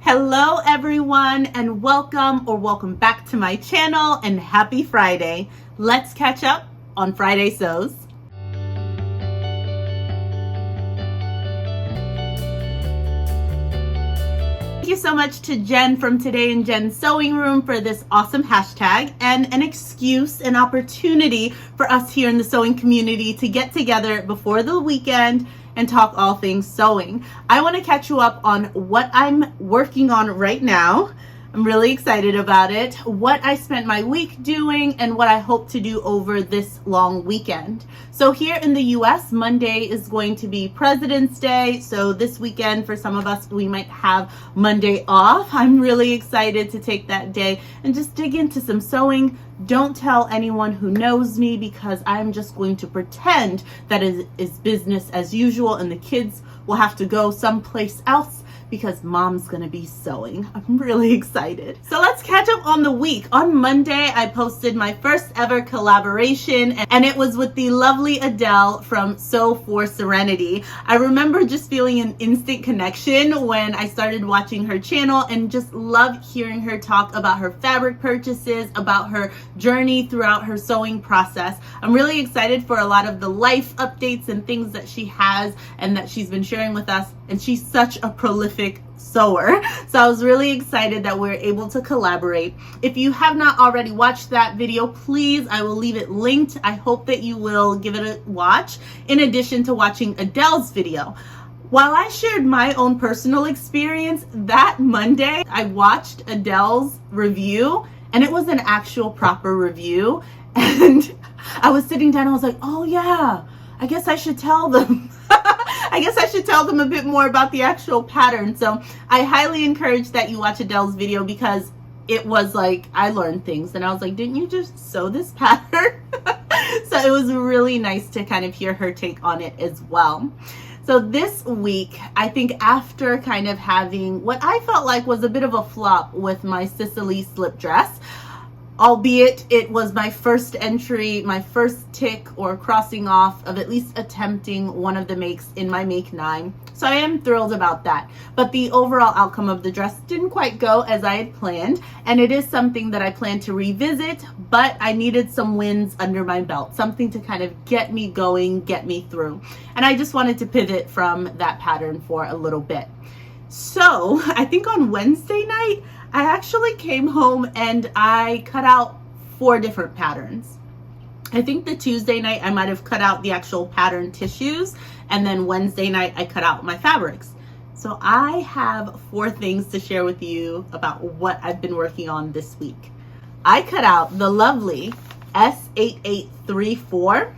Hello everyone, and welcome back to my channel, and happy Friday. Let's catch up on Friday Sews. Thank you so much to Jen from Today in Jen's Sewing Room for this awesome hashtag and an excuse, an opportunity for us here in the sewing community to get together before the weekend and talk all things sewing. I want to catch you up on what I'm working on right now. I'm really excited about it, what I spent my week doing, and what I hope to do over this long weekend. So here in the US, Monday is going to be President's Day. So this weekend, for some of us, we might have Monday off. I'm really excited to take that day and just dig into some sewing. Don't tell anyone who knows me, because I'm just going to pretend that it is business as usual and the kids will have to go someplace else because mom's gonna be sewing. I'm really excited. So let's catch up on the week. On Monday, I posted my first ever collaboration, and it was with the lovely Adele from Sew for Serenity. I remember just feeling an instant connection when I started watching her channel, and just love hearing her talk about her fabric purchases, about her journey throughout her sewing process. I'm really excited for a lot of the life updates and things that she has and that she's been sharing with us. And she's such a prolific sewer. So I was really excited that we're able to collaborate. If you have not already watched that video, please, I will leave it linked. I hope that you will give it a watch in addition to watching Adele's video. While I shared my own personal experience, that Monday I watched Adele's review, and it was an actual proper review. And I was sitting down and I was like, oh yeah, I guess I should tell them. I guess I should tell them a bit more about the actual pattern. So I highly encourage that you watch Adele's video, because it was like, I learned things and I was like, didn't you just sew this pattern? So it was really nice to kind of hear her take on it as well. So this week, I think after kind of having what I felt like was a bit of a flop with my Sicily slip dress, albeit it was my first entry, my first tick or crossing off of at least attempting one of the makes in my make 9. So I am thrilled about that. But the overall outcome of the dress didn't quite go as I had planned, and it is something that I plan to revisit, but I needed some wins under my belt, something to kind of get me going, get me through. And I just wanted to pivot from that pattern for a little bit. So I think on Wednesday night, I actually came home and I cut out 4 different patterns. I think the Tuesday night I might have cut out the actual pattern tissues, and then Wednesday night I cut out my fabrics. So I have 4 things to share with you about what I've been working on this week. I cut out the lovely S8834.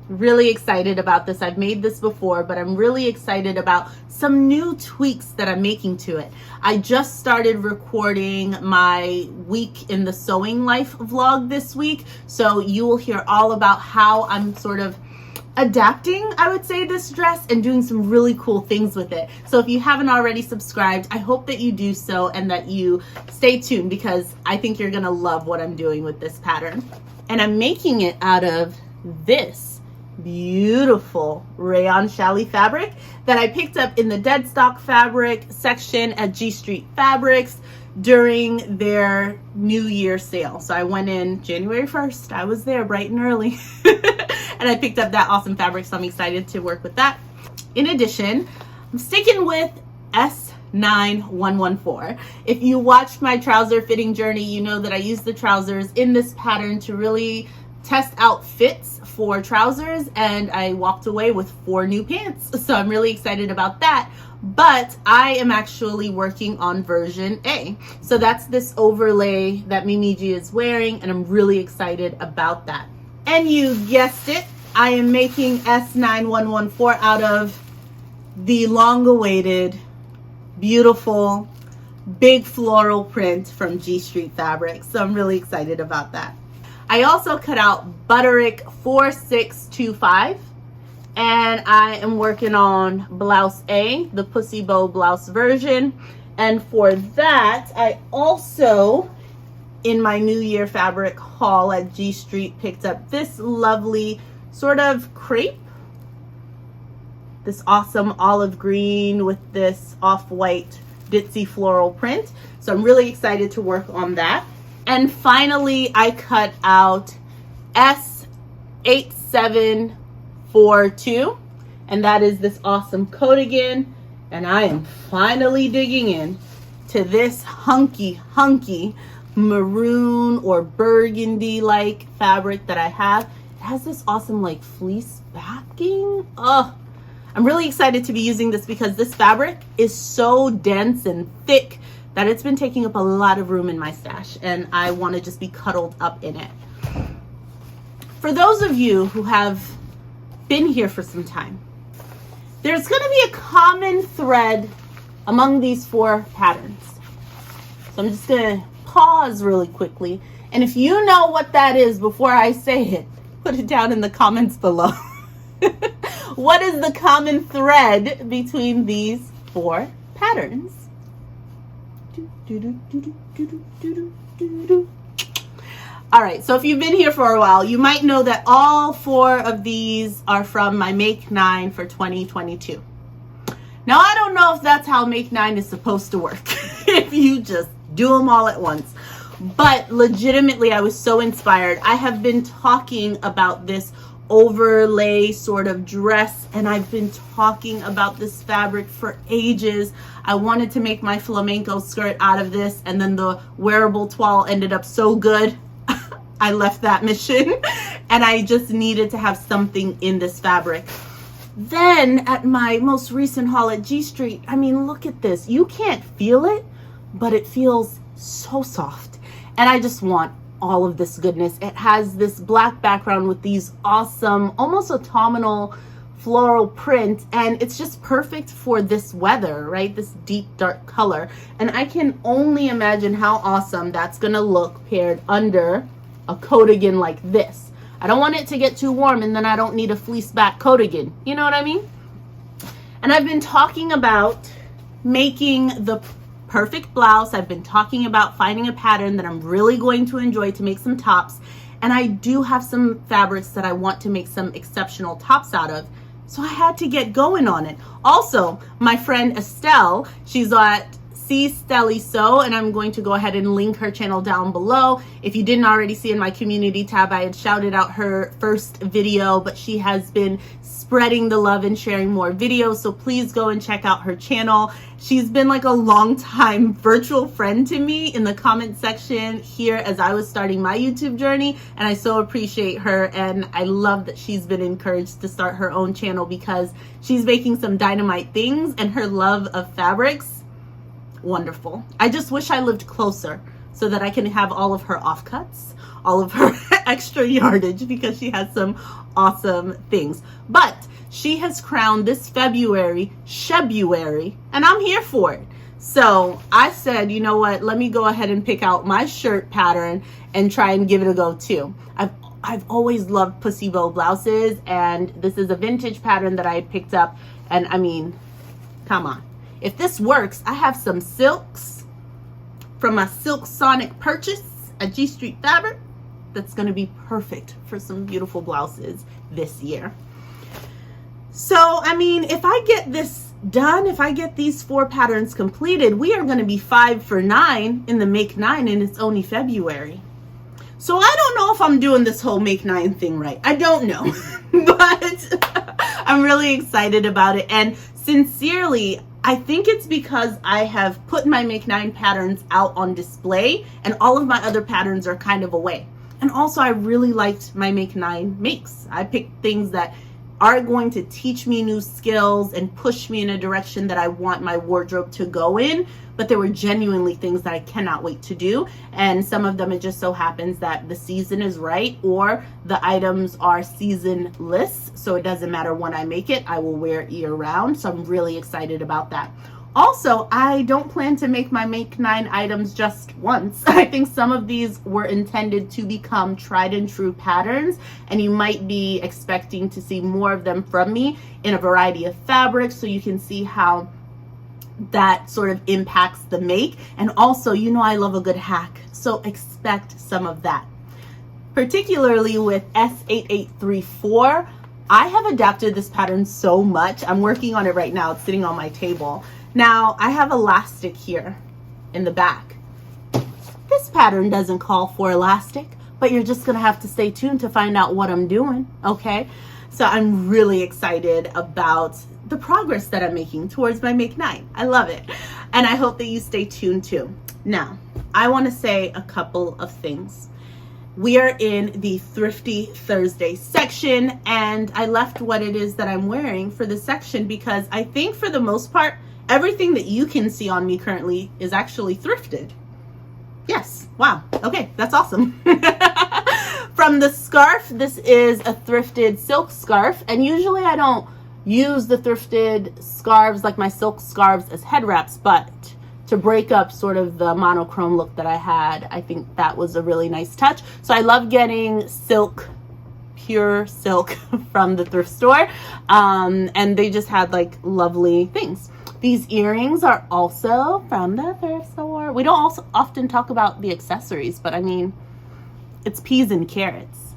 Really excited about this. I've made this before, but I'm really excited about some new tweaks that I'm making to it. I just started recording my week in the sewing life vlog this week, so you will hear all about how I'm sort of adapting, I would say, this dress and doing some really cool things with it. So if you haven't already subscribed, I hope that you do so and that you stay tuned, because I think you're gonna love what I'm doing with this pattern. And I'm making it out of this beautiful rayon challis fabric that I picked up in the dead stock fabric section at G Street Fabrics during their New Year sale. So I went in January 1st. I was there bright and early and I picked up that awesome fabric, so I'm excited to work with that. In addition, I'm sticking with S9114. If you watched my trouser fitting journey, you know that I used the trousers in this pattern to really test out fits for trousers, and I walked away with 4 new pants. So I'm really excited about that. But I am actually working on version A. So that's this overlay that Mimi G is wearing, and I'm really excited about that. And you guessed it, I am making S9114 out of the long-awaited, beautiful, big floral print from G Street Fabrics. So I'm really excited about that. I also cut out Butterick 4625, and I am working on blouse A, the pussy bow blouse version. And for that, I also, in my New Year fabric haul at G Street, picked up this lovely sort of crepe, this awesome olive green with this off-white ditzy floral print. So I'm really excited to work on that. And finally, I cut out S8742, and that is this awesome coat again. And I am finally digging in to this hunky maroon or burgundy like fabric that I have. It has this awesome like fleece backing. Oh, I'm really excited to be using this because this fabric is so dense and thick that it's been taking up a lot of room in my stash, and I want to just be cuddled up in it. For those of you who have been here for some time, there's going to be a common thread among these 4 patterns. So I'm just going to pause really quickly, and if you know what that is before I say it, put it down in the comments below. What is the common thread between these 4 patterns? All right, so if you've been here for a while, you might know that all 4 of these are from my Make 9 for 2022. Now, I don't know if that's how Make 9 is supposed to work, if you just do them all at once. But legitimately, I was so inspired. I have been talking about this overlay sort of dress, and I've been talking about this fabric for ages. I wanted to make my flamenco skirt out of this, and then the wearable toile ended up so good I left that mission, and I just needed to have something in this fabric. Then at my most recent haul at G Street, I mean, look at this. You can't feel it, but it feels so soft, and I just want all of this goodness. It has this black background with these awesome, almost autumnal floral print, and it's just perfect for this weather, right? This deep dark color. And I can only imagine how awesome that's gonna look paired under a coatigan like this. I don't want it to get too warm and then I don't need a fleece back coatigan. You know what I mean? And I've been talking about making the perfect blouse. I've been talking about finding a pattern that I'm really going to enjoy to make some tops. And I do have some fabrics that I want to make some exceptional tops out of. So I had to get going on it. Also, my friend Estelle, she's at Stelly Sew, and I'm going to go ahead and link her channel down below. If you didn't already see in my community tab, I had shouted out her first video, but she has been spreading the love and sharing more videos, so please go and check out her channel. She's been like a long time virtual friend to me in the comment section here as I was starting my YouTube journey, and I so appreciate her, and I love that she's been encouraged to start her own channel because she's making some dynamite things, and her love of fabrics, wonderful. I just wish I lived closer so that I can have all of her offcuts, all of her extra yardage, because she has some awesome things. But she has crowned this February Shebuary, and I'm here for it. So I said, you know what, let me go ahead and pick out my shirt pattern and try and give it a go too. I've always loved pussy bow blouses, and this is a vintage pattern that I had picked up, and I mean, come on. If this works, I have some silks from my Silk Sonic purchase at G Street Fabric that's going to be perfect for some beautiful blouses this year. So, I mean, if I get this done, if I get these 4 patterns completed, we are going to be 5 for 9 in the Make 9, and it's only February. So I don't know if I'm doing this whole Make 9 thing right. I don't know, but I'm really excited about it. And sincerely, I think it's because I have put my Make 9 patterns out on display, and all of my other patterns are kind of away. And also, I really liked my Make 9 makes. I picked things that are going to teach me new skills and push me in a direction that I want my wardrobe to go in, but there were genuinely things that I cannot wait to do. And some of them, it just so happens that the season is right, or the items are seasonless, so it doesn't matter when I make it, I will wear it year round. So I'm really excited about that. Also, I don't plan to make my Make 9 items just once. I think some of these were intended to become tried and true patterns, and you might be expecting to see more of them from me in a variety of fabrics, so you can see how that sort of impacts the make. And also, you know I love a good hack, so expect some of that. Particularly with S8834, I have adapted this pattern so much. I'm working on it right now. It's sitting on my table. Now I have elastic here in the back. This pattern doesn't call for elastic, but you're just gonna have to stay tuned to find out what I'm doing, okay? So I'm really excited about the progress that I'm making towards my make 9. I love it. And I hope that you stay tuned too. Now, I wanna say a couple of things. We are in the Thrifty Thursday section, and I left what it is that I'm wearing for this section because I think for the most part, everything that you can see on me currently is actually thrifted. Yes, wow, okay, that's awesome. From the scarf, this is a thrifted silk scarf, and usually I don't use the thrifted scarves, like my silk scarves, as head wraps, but to break up sort of the monochrome look that I had, I think that was a really nice touch. So I love getting silk, pure silk from the thrift store, and they just had like lovely things. These earrings are also from the thrift store. We don't also often talk about the accessories, but I mean, it's peas and carrots.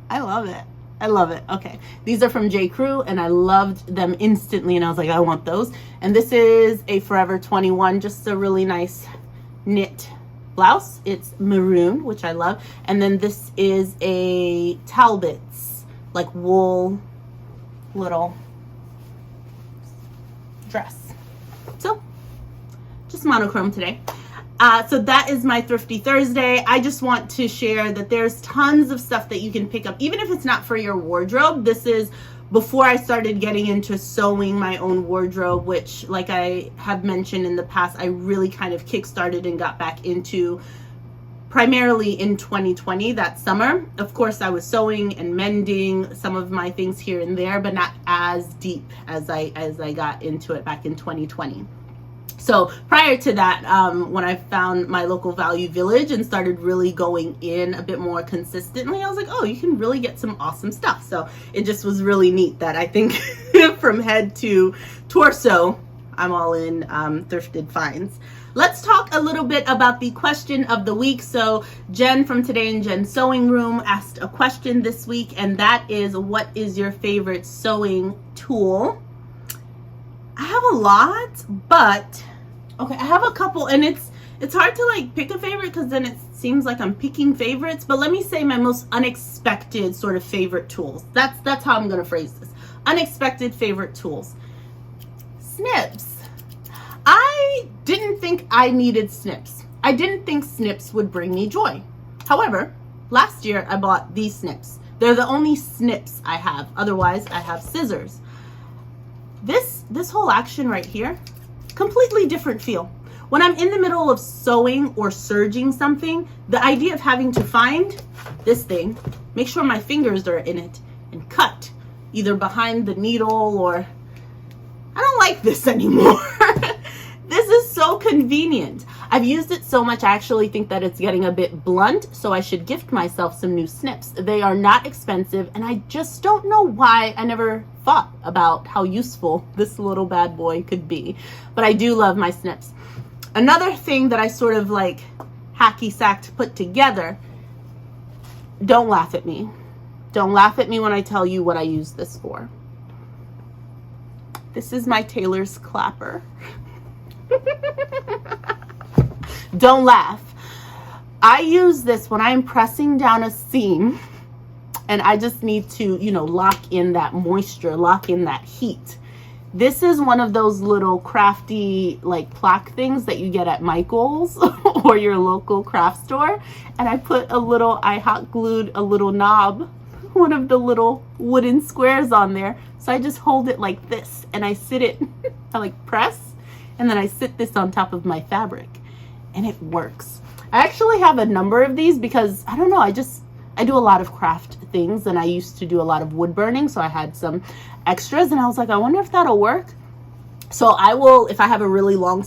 I love it. I love it. Okay. These are from J. Crew, and I loved them instantly, and I was like, I want those. And this is a Forever 21, just a really nice knit blouse. It's maroon, which I love. And then this is a Talbot's, like wool little dress. So, just monochrome today. So that is my Thrifty Thursday. I just want to share that there's tons of stuff that you can pick up, even if it's not for your wardrobe. This is before I started getting into sewing my own wardrobe, which, like I have mentioned in the past, I really kind of kickstarted and got back into primarily in 2020, that summer. Of course, I was sewing and mending some of my things here and there, but not as deep as I got into it back in 2020. So prior to that, when I found my local Value Village and started really going in a bit more consistently, I was like, oh, you can really get some awesome stuff. So it just was really neat that I think from head to torso, I'm all in thrifted finds. Let's talk a little bit about the question of the week. So Jen from Today in Jen's Sewing Room asked a question this week, and that is, what is your favorite sewing tool? I have a lot, but okay, I have a couple, and it's hard to like pick a favorite because then it seems like I'm picking favorites. But let me say my most unexpected sort of favorite tools. That's how I'm gonna phrase this. Unexpected favorite tools. Snips. I didn't think I needed snips. I didn't think snips would bring me joy. However, last year I bought these snips. They're the only snips I have. Otherwise, I have scissors. This whole action right here, completely different feel. When I'm in the middle of sewing or serging something, the idea of having to find this thing, make sure my fingers are in it, and cut either behind the needle, or I don't like this anymore. This is so convenient. I've used it so much, I actually think that it's getting a bit blunt, so I should gift myself some new snips. They are not expensive, and I just don't know why I never thought about how useful this little bad boy could be. But I do love my snips. Another thing that I sort of like hacky-sacked put together, don't laugh at me. Don't laugh at me when I tell you what I use this for. This is my tailor's clapper. Don't laugh. I use this when I'm pressing down a seam and I just need to, you know, lock in that moisture, lock in that heat. This is one of those little crafty like plaque things that you get at Michael's or your local craft store. And I hot glued a little knob, one of the little wooden squares on there. So I just hold it like this and I sit it, I like press, and then I sit this on top of my fabric, and it works. I actually have a number of these because, I don't know, I do a lot of craft things, and I used to do a lot of wood burning, so I had some extras, and I was like, I wonder if that'll work. So I will, if I have a really long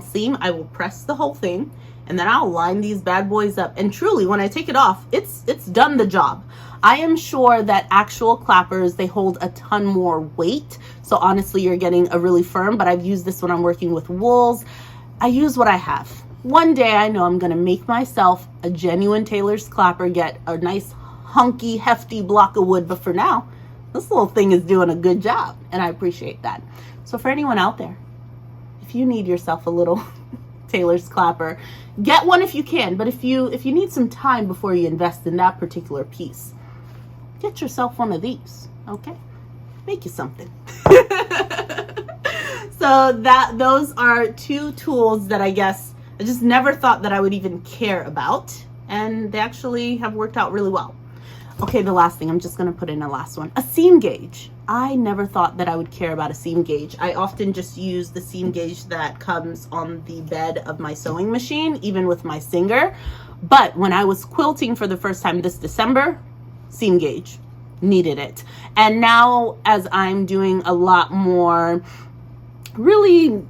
seam, I will press the whole thing, and then I'll line these bad boys up. And truly, when I take it off, it's done the job. I am sure that actual clappers, they hold a ton more weight. So honestly, you're getting a really firm, but I've used this when I'm working with wools. I use what I have. One day I know I'm gonna make myself a genuine tailor's clapper, get a nice hunky, hefty block of wood. But for now, this little thing is doing a good job, and I appreciate that. So for anyone out there, if you need yourself a little tailor's clapper, get one if you can. But if you need some time before you invest in that particular piece, get yourself one of these, okay? Make you something. So those are two tools that I guess I just never thought that I would even care about, and they actually have worked out really well. Okay, the last thing, I'm just gonna put in a last one. A seam gauge. I never thought that I would care about a seam gauge. I often just use the seam gauge that comes on the bed of my sewing machine, even with my Singer. But when I was quilting for the first time this December, seam gauge, needed it. And now as I'm doing a lot more really,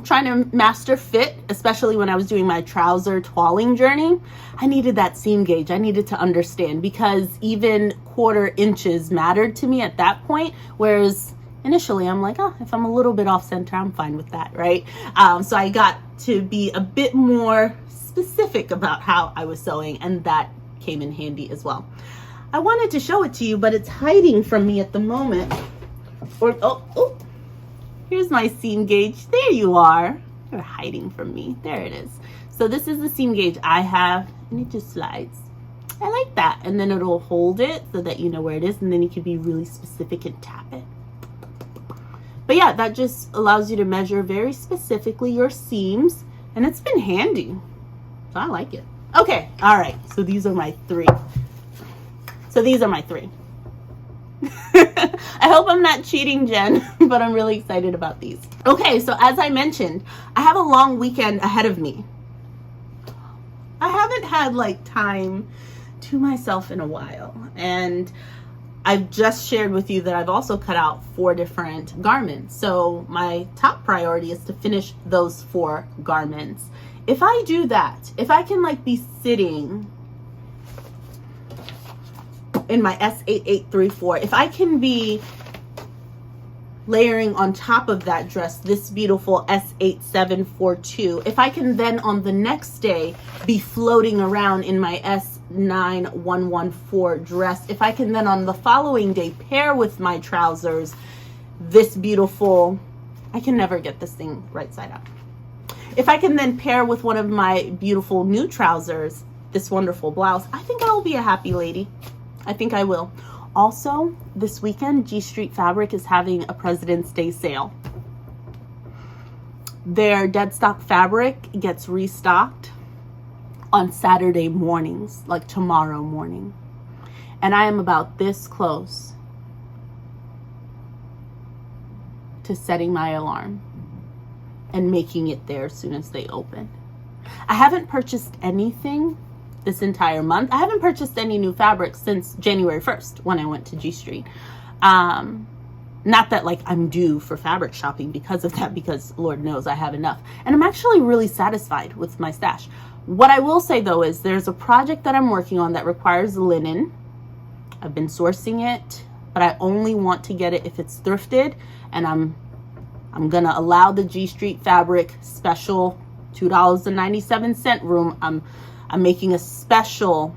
trying to master fit, especially when I was doing my trouser toiling journey, I needed that seam gauge. I needed to understand, because even quarter inches mattered to me at that point. Whereas initially I'm like, if I'm a little bit off center, I'm fine with that, right? So I got to be a bit more specific about how I was sewing, and that came in handy as well. I wanted to show it to you, but it's hiding from me at the moment. Oh. Here's my seam gauge. There you are. You're hiding from me. There it is. So this is the seam gauge I have, and it just slides. I like that. And then it'll hold it so that you know where it is, and then you can be really specific and tap it. But yeah, that just allows you to measure very specifically your seams, and it's been handy. So I like it. Okay, all right. So these are my three. I hope I'm not cheating, Jen, but I'm really excited about these. Okay, so as I mentioned, I have a long weekend ahead of me. I haven't had time to myself in a while, and I've just shared with you that I've also cut out 4 different garments. So my top priority is to finish those 4 garments. If I do that, if I can be sitting in my S8834, if I can be layering on top of that dress this beautiful S8742, if I can then on the next day be floating around in my S9114 dress, if I can then on the following day pair with my trousers this beautiful, I can never get this thing right side up. If I can then pair with one of my beautiful new trousers this wonderful blouse, I think I will be a happy lady. I think I will. Also, this weekend, G Street Fabric is having a President's Day sale. Their dead stock fabric gets restocked on Saturday mornings, like tomorrow morning. And I am about this close to setting my alarm and making it there as soon as they open. I haven't purchased anything this entire month. I haven't purchased any new fabrics since January 1st when I went to G Street. Not that I'm due for fabric shopping because of that, because Lord knows I have enough. And I'm actually really satisfied with my stash. What I will say though is there's a project that I'm working on that requires linen. I've been sourcing it, but I only want to get it if it's thrifted, and I'm gonna allow the G Street Fabric special $2.97 room. I'm making a special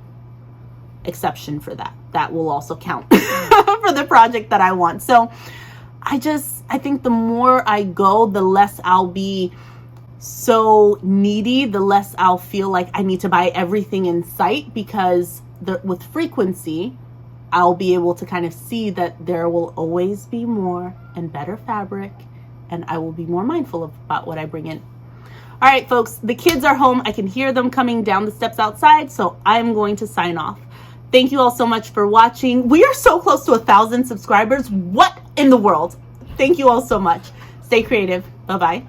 exception for that. That will also count for the project that I want. So I think the more I go, the less I'll be so needy, the less I'll feel like I need to buy everything in sight, because with frequency, I'll be able to kind of see that there will always be more and better fabric, and I will be more mindful about what I bring in. All right, folks, the kids are home. I can hear them coming down the steps outside, so I'm going to sign off. Thank you all so much for watching. We are so close to 1,000 subscribers. What in the world? Thank you all so much. Stay creative. Bye-bye.